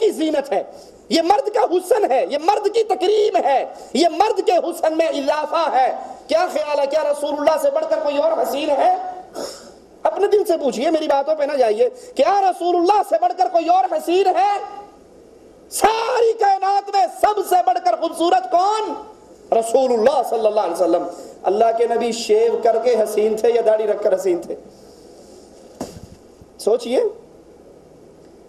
کی زینت ہے، یہ مرد کا حسن ہے، یہ مرد کی تکریم ہے، یہ مرد کے حسن میں اضافہ ہے۔ کیا خیال ہے، کیا رسول اللہ سے بڑھ کر کوئی اور حسین ہے؟ اپنے دل سے پوچھئے، میری باتوں پہ نہ جائیے، کیا رسول اللہ سے بڑھ کر کوئی اور حسین ہے؟ ساری کائنات میں سب سے بڑھ کر خوبصورت کون؟ رسول اللہ صلی اللہ علیہ وسلم۔ اللہ کے نبی شیو کر کے حسین تھے یا داڑھی رکھ کر حسین تھے؟ سوچئے،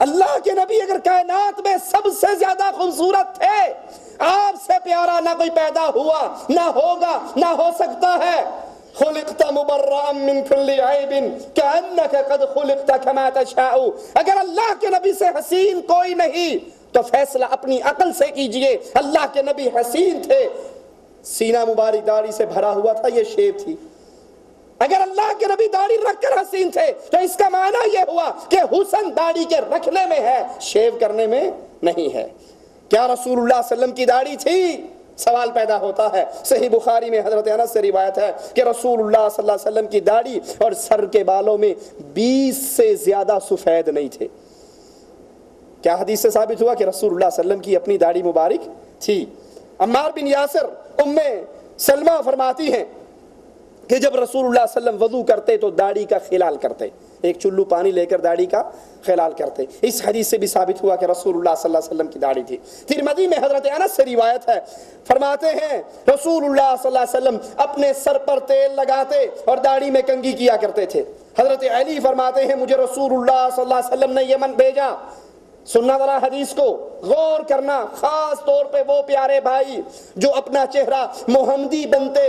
اللہ کے نبی اگر کائنات میں سب سے زیادہ خوبصورت تھے، آپ سے پیارا نہ کوئی پیدا ہوا، نہ ہوگا، نہ ہو سکتا ہے۔ خلقت مبرئا من كل عیب كأنك قد خلقت كما تشاء۔ اگر اللہ کے نبی سے حسین کوئی نہیں تو فیصلہ اپنی عقل سے کیجئے۔ اللہ کے نبی حسین تھے، سینہ مبارک داڑھی سے بھرا ہوا تھا، یہ شیو تھی۔ اگر اللہ کے نبی داڑھی رکھ کر حسین تھے تو اس کا معنی یہ ہوا کہ حسن داڑھی کے رکھنے میں ہے، شیو کرنے میں نہیں ہے۔ کیا رسول اللہ صلی اللہ علیہ وسلم کی داڑھی تھی؟ سوال پیدا ہوتا ہے۔ صحیح بخاری میں حضرت انس سے روایت ہے کہ رسول اللہ صلی اللہ علیہ وسلم کی داڑھی اور سر کے بالوں میں 20 سے زیادہ سفید نہیں تھے۔ کیا حدیث سے ثابت ہوا کہ رسول اللہ صلی اللہ علیہ وسلم کی اپنی داڑھی مبارک تھی؟ عمار بن یاسر ام سلمہ فرماتی ہیں کہ جب رسول اللہ صلی اللہ علیہ وسلم وضو کرتے تو داڑھی کا خلال کرتے، ایک چلو پانی لے کر داڑھی کا خلال کرتے۔ اس حدیث سے بھی ثابت ہوا کہ رسول اللہ صلی اللہ علیہ وسلم کی داڑھی تھی۔ ترمذی میں حضرت انس سے روایت ہے، فرماتے ہیں رسول اللہ صلی اللہ علیہ وسلم اپنے سر پر تیل لگاتے اور داڑھی میں کنگھی کیا کرتے تھے۔ حضرت علی فرماتے ہیں مجھے رسول اللہ صلی اللہ علیہ وسلم نے یمن بھیجا۔ سننا ذرا حدیث کو، غور کرنا، خاص طور پہ وہ پیارے بھائی جو اپنا چہرہ محمدی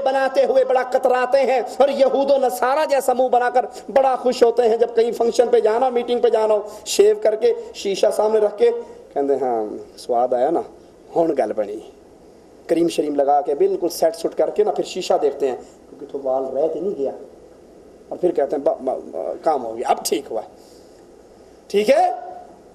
بناتے ہوئے بڑا کتراتے ہیں اور یہود و نصارہ جیسا منہ بنا کر بڑا خوش ہوتے ہیں جب کہیں فنکشن پہ جانا، میٹنگ پہ جانا ہو، شیو کر کے شیشہ سامنے رکھ کے کہتے ہیں ہاں سواد آیا نا، ہون گل بنی، کریم شریم لگا کے بالکل سیٹ سٹ کر کے نا پھر شیشہ دیکھتے ہیں کیونکہ تو بال رہ کے نہیں گیا، اور پھر کہتے ہیں کام ہو گیا، اب ٹھیک ہوا۔ ٹھیک ہے،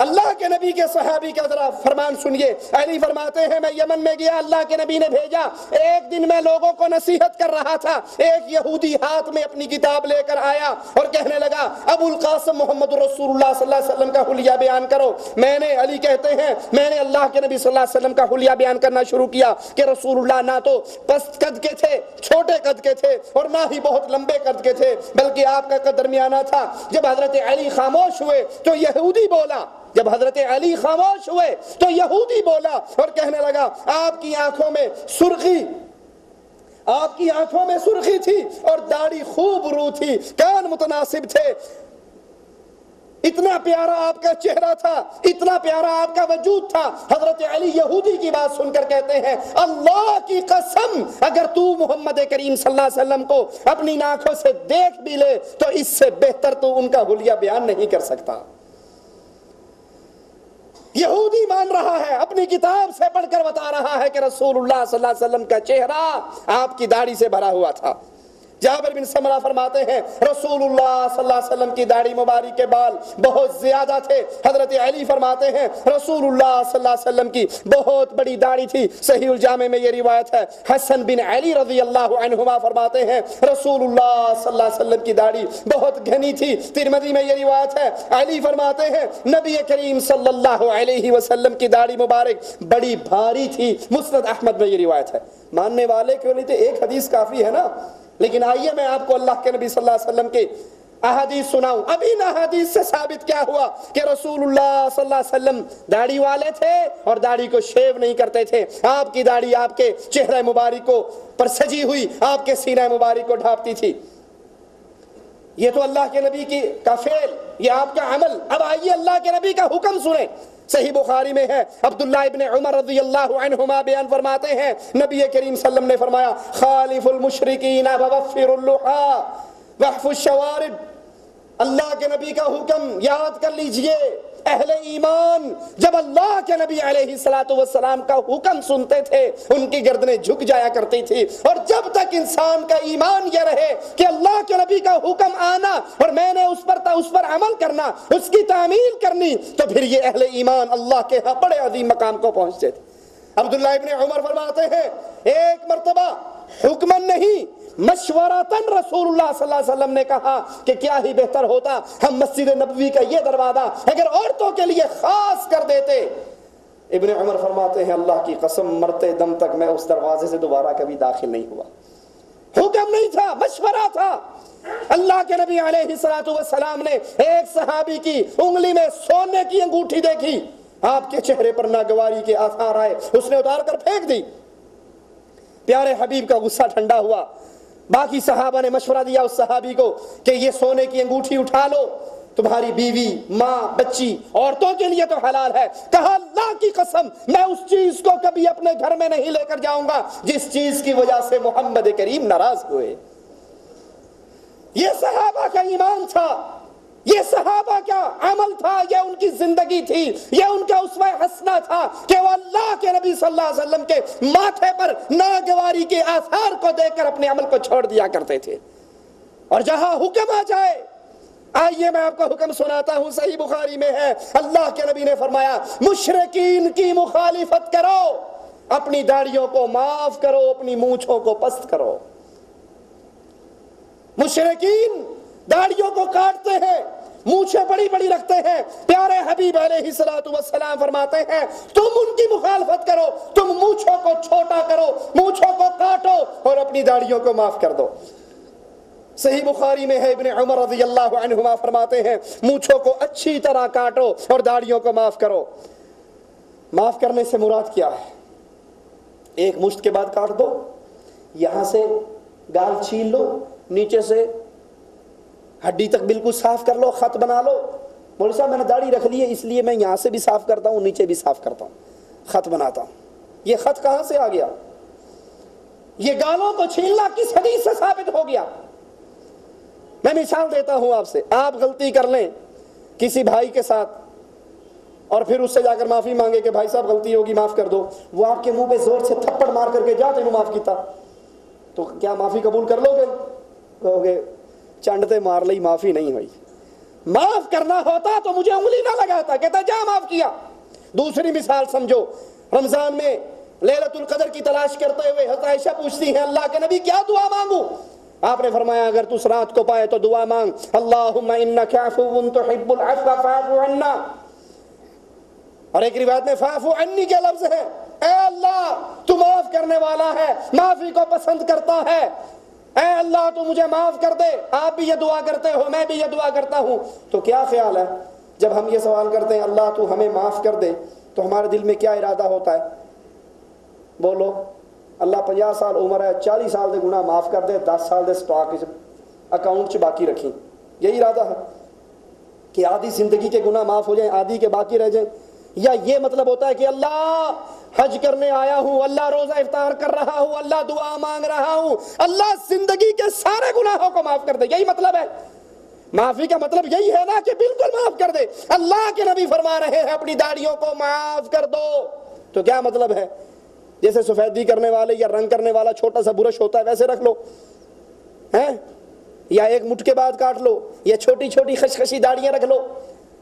اللہ کے نبی کے صحابی کا ذرا فرمان سنیے۔ علی فرماتے ہیں میں یمن میں گیا، اللہ کے نبی نے بھیجا، ایک دن میں لوگوں کو نصیحت کر رہا تھا، ایک یہودی ہاتھ میں اپنی کتاب لے کر آیا اور کہنے لگا ابو القاسم محمد رسول اللہ صلی اللہ علیہ وسلم کا حلیہ بیان کرو۔ میں نے، علی کہتے ہیں، میں نے اللہ کے نبی صلی اللہ علیہ وسلم کا حلیہ بیان کرنا شروع کیا کہ رسول اللہ نہ تو پست قد کے تھے، چھوٹے قد کے تھے، اور نہ ہی بہت لمبے قد کے تھے، بلکہ آپ کا قد درمیانہ تھا۔ جب حضرت علی خاموش ہوئے تو یہودی بولا، جب حضرت علی خاموش ہوئے تو یہودی بولا اور کہنے لگا آپ کی آنکھوں میں سرخی تھی اور داڑھی خوب رو تھی، کان متناسب تھے، اتنا پیارا آپ کا چہرہ تھا، اتنا پیارا آپ کا وجود تھا۔ حضرت علی یہودی کی بات سن کر کہتے ہیں اللہ کی قسم اگر تو محمد کریم صلی اللہ علیہ وسلم کو اپنی آنکھوں سے دیکھ بھی لے تو اس سے بہتر تو ان کا حلیہ بیان نہیں کر سکتا۔ یہودی مان رہا ہے، اپنی کتاب سے پڑھ کر بتا رہا ہے کہ رسول اللہ صلی اللہ علیہ وسلم کا چہرہ آپ کی داڑھی سے بھرا ہوا تھا۔ جابر بن سمرہ فرماتے ہیں رسول اللہ صلی اللہ علیہ وسلم کی داڑھی مبارک کے بال بہت زیادہ تھے۔ حضرت علی فرماتے ہیں رسول اللہ صلی اللہ علیہ وسلم کی بہت بڑی داڑھی تھی۔ صحیح الجامع میں یہ روایت ہے۔ حسن بن علی رضی اللہ عنہما فرماتے ہیں رسول اللہ صلی اللہ علیہ وسلم کی داڑھی بہت گھنی تھی۔ ترمذی میں یہ روایت ہے۔ علی فرماتے ہیں نبی کریم صلی اللہ علیہ وسلم کی داڑھی مبارک بڑی بھاری تھی۔ مسند احمد میں یہ روایت ہے۔ ماننے والے کیوں نہیں تھے؟ ایک حدیث کافی ہے نا، لیکن آئیے میں آپ کو اللہ کے نبی صلی اللہ علیہ وسلم کے احادیث سناؤں۔ اب ان احادیث سے ثابت کیا ہوا کہ رسول اللہ صلی اللہ علیہ وسلم داڑھی والے تھے اور داڑھی کو شیو نہیں کرتے تھے۔ آپ کی داڑھی آپ کے چہرہ مبارک کو پر سجی ہوئی آپ کے سینہ مبارک کو ڈھانپتی تھی۔ یہ تو اللہ کے نبی کی کا فعل، یہ آپ کا عمل۔ اب آئیے اللہ کے نبی کا حکم سنیں۔ صحیح بخاری میں ہے، عبداللہ ابن عمر رضی اللہ عنہما بیان فرماتے ہیں نبی کریم صلی اللہ علیہ وسلم نے فرمایا خالف المشرکین ووفر اللحى واحفظ الشوارب۔ اللہ کے نبی کا حکم یاد کر لیجئے، اہل ایمان جب اللہ کے نبی علیہ السلام کا حکم سنتے تھے ان کی گردنیں جھک جایا کرتی تھی، اور جب تک انسان کا ایمان یہ رہے کہ اللہ کے نبی کا حکم آنا اور میں نے اس پر عمل کرنا، اس کی تعمیل کرنی، تو پھر یہ اہل ایمان اللہ کے ہاں بڑے عظیم مقام کو پہنچتے تھے۔ عبداللہ ابن عمر فرماتے ہیں ایک مرتبہ حکمن نہیں مشورتاً رسول اللہ صلی اللہ علیہ وسلم نے کہا کہ کیا ہی بہتر ہوتا ہم مسجد نبوی کا یہ دروازہ اگر عورتوں کے لیے خاص کر دیتے، ابن عمر فرماتے ہیں اللہ کی قسم مرتے دم تک میں اس دروازے سے دوبارہ کبھی داخل نہیں ہوا. حکم نہیں تھا، مشورہ تھا. اللہ کے نبی علیہ الصلوۃ والسلام نے ایک صحابی کی انگلی میں سونے کی انگوٹھی دیکھی، آپ کے چہرے پر ناگواری کے آثار آئے، اس نے اتار کر پھینک دی. پیارے حبیب کا غصہ ٹھنڈا ہوا. باقی صحابہ نے مشورہ دیا اس صحابی کو کہ یہ سونے کی انگوٹھی اٹھا لو، تمہاری بیوی، ماں، بچی، عورتوں کے لیے تو حلال ہے. کہا اللہ کی قسم میں اس چیز کو کبھی اپنے گھر میں نہیں لے کر جاؤں گا جس چیز کی وجہ سے محمد کریم ناراض ہوئے. یہ صحابہ کا ایمان تھا، یہ صحابہ کا عمل تھا، یہ ان کی زندگی تھی، یہ ان کا اسوہ حسنہ تھا کہ وہ اللہ کے نبی صلی اللہ علیہ وسلم کے ماتھے پر ناگواری کے آثار کو دیکھ کر اپنے عمل کو چھوڑ دیا کرتے تھے. اور جہاں حکم آ جائے، آئیے میں آپ کو حکم سناتا ہوں، صحیح بخاری میں ہے، اللہ کے نبی نے فرمایا مشرکین کی مخالفت کرو، اپنی داڑھیوں کو معاف کرو، اپنی مونچھوں کو پست کرو. مشرکین داڑھیوں کو کاٹتے ہیں، مونچھیں بڑی بڑی رکھتے ہیں. پیارے حبیب علیہ الصلوۃ والسلام فرماتے ہیں تم ان کی مخالفت کرو، تم مونچھوں کو چھوٹا کرو، مونچھوں کو کاٹو اور اپنی داڑھیوں کو معاف کر دو. صحیح بخاری میں ہے، ابن عمر رضی اللہ عنہما فرماتے ہیں مونچھوں کو اچھی طرح کاٹو اور داڑھیوں کو معاف کرو. معاف کرنے سے مراد کیا ہے؟ ایک مشت کے بعد کاٹ دو، یہاں سے گال چھیل لو، نیچے سے ہڈی تک بالکل صاف کر لو، خط بنا لو. مولوی صاحب میں نے داڑھی رکھ لی ہے اس لیے میں یہاں سے بھی صاف کرتا ہوں، نیچے بھی صاف کرتا ہوں، خط بناتا ہوں. یہ خط کہاں سے آ گیا؟ یہ گالوں کو چھیلنا کس حدیث سے ثابت ہو گیا؟ میں مثال دیتا ہوں آپ سے. آپ غلطی کر لیں کسی بھائی کے ساتھ اور پھر اس سے جا کر معافی مانگے کہ بھائی صاحب غلطی ہوگی معاف کر دو، وہ آپ کے منہ پہ زور سے تھپڑ مار کر کے جا تینوں معاف کیتا، تو کیا معافی قبول کر لو گے؟ کہو گے چنڈتے مار لئی، معافی نہیں ہوئی. معاف کرنا ہوتا تو مجھے انگلی نہ لگاتا، کہتا جا معاف کیا. دوسری مثال سمجھو، رمضان میں لیلۃ القدر کی تلاش کرتے ہوئے حضرت عائشہ پوچھتی ہیں اللہ کے نبی کیا دعا مانگوں؟ آپ نے فرمایا اگر تو اس رات کو پائے تو دعا مانگ اللہم انک عفو تحب العفو فاعف عنا. اور ایک روایت میں فاعف عنی کے لفظ ہے، اے اللہ تو معاف کرنے والا ہے، معافی کو پسند کرتا ہے، اے اللہ تو مجھے معاف کر دے. آپ بھی یہ دعا کرتے ہو، میں بھی یہ دعا کرتا ہوں. تو کیا خیال ہے جب ہم یہ سوال کرتے ہیں اللہ تو ہمیں معاف کر دے، تو ہمارے دل میں کیا ارادہ ہوتا ہے؟ بولو. اللہ 50 سال عمر ہے، 40 سال دے گناہ معاف کر دے، 10 سال دے سٹاک اکاؤنٹ چ باقی رکھیں. یہی ارادہ ہے کہ آدھی زندگی کے گناہ معاف ہو جائیں، آدھی کے باقی رہ جائیں؟ یا یہ مطلب ہوتا ہے کہ اللہ حج کرنے آیا ہوں، اللہ روزہ افطار کر رہا ہوں، اللہ دعا مانگ رہا ہوں، اللہ زندگی کے سارے گناہوں کو معاف کر دے؟ یہی مطلب ہے. معافی کا مطلب یہی ہے نا کہ بالکل معاف کر دے. اللہ کے نبی فرما رہے ہیں اپنی داڑھیوں کو معاف کر دو. تو کیا مطلب ہے؟ جیسے سفیدی کرنے والے یا رنگ کرنے والا چھوٹا سا برش ہوتا ہے ویسے رکھ لو ہیں، یا ایک مٹھ کے بعد کاٹ لو، یا چھوٹی چھوٹی خشخشی داڑیاں رکھ لو.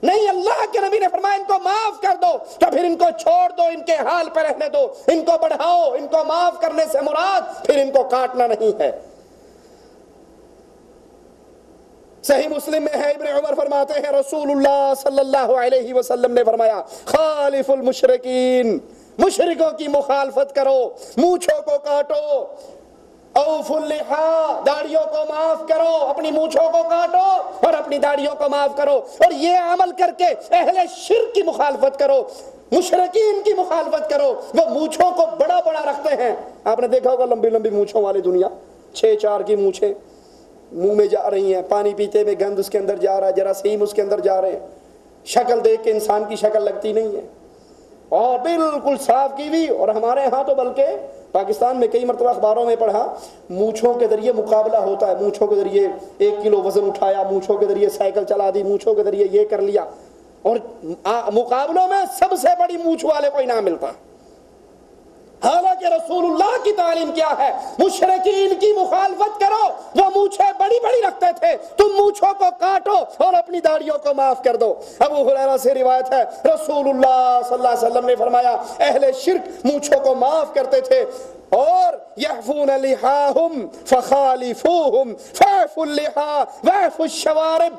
نہیں، اللہ کے نبی نے فرمایا ان کو معاف کر دو. تو پھر ان کو چھوڑ دو، ان کے حال پہ رہنے دو، ان کو بڑھاؤ. ان کو معاف کرنے سے مراد پھر ان کو کاٹنا نہیں ہے. صحیح مسلم میں ہے، ابن عمر فرماتے ہیں رسول اللہ صلی اللہ علیہ وسلم نے فرمایا خالف المشرکین، مشرکوں کی مخالفت کرو، مونچھوں کو کاٹو، اوف اللحا، داڑھیوں کو معاف کرو، اپنی مونچھوں کو کاٹو اور اپنی داڑھیوں کو معاف کرو. اور یہ عمل کر کے اہل شرک کی مخالفت کرو، مشرکین کی مخالفت کرو. وہ مونچھوں کو بڑا بڑا رکھتے ہیں. آپ نے دیکھا ہوگا لمبی لمبی مونچھوں والی دنیا، 6-4 کی مونچھیں منہ میں جا رہی ہیں، پانی پیتے میں گند اس کے اندر جا رہا ہے، جراثیم اس کے اندر جا رہے ہیں، شکل دیکھ کے انسان کی شکل لگتی نہیں ہے، اور بالکل صاف کی ہوئی. اور ہمارے ہاں تو بلکہ پاکستان میں کئی مرتبہ اخباروں میں پڑھا مونچھوں کے ذریعے مقابلہ ہوتا ہے، مونچھوں کے ذریعے 1 کلو وزن اٹھایا، مونچھوں کے ذریعے سائیکل چلا دی، مونچھوں کے ذریعے یہ کر لیا. اور مقابلوں میں سب سے بڑی مونچھ والے کو انعام ملتا. حالانکہ رسول اللہ کی تعلیم کیا ہے؟ مشرکین کی مخالفت کرو. وہ مونچھیں بڑی بڑی رکھتے تھے، تم مونچھوں کو کاٹو اور اپنی داڑھیوں کو معاف کر دو. ابو ہریرہ سے روایت ہے رسول اللہ صلی اللہ علیہ وسلم نے فرمایا اہل شرک مونچھوں کو معاف کرتے تھے اور یحفون لحاہم فخالفوہم فاعفوا اللحا واعفوا الشوارب.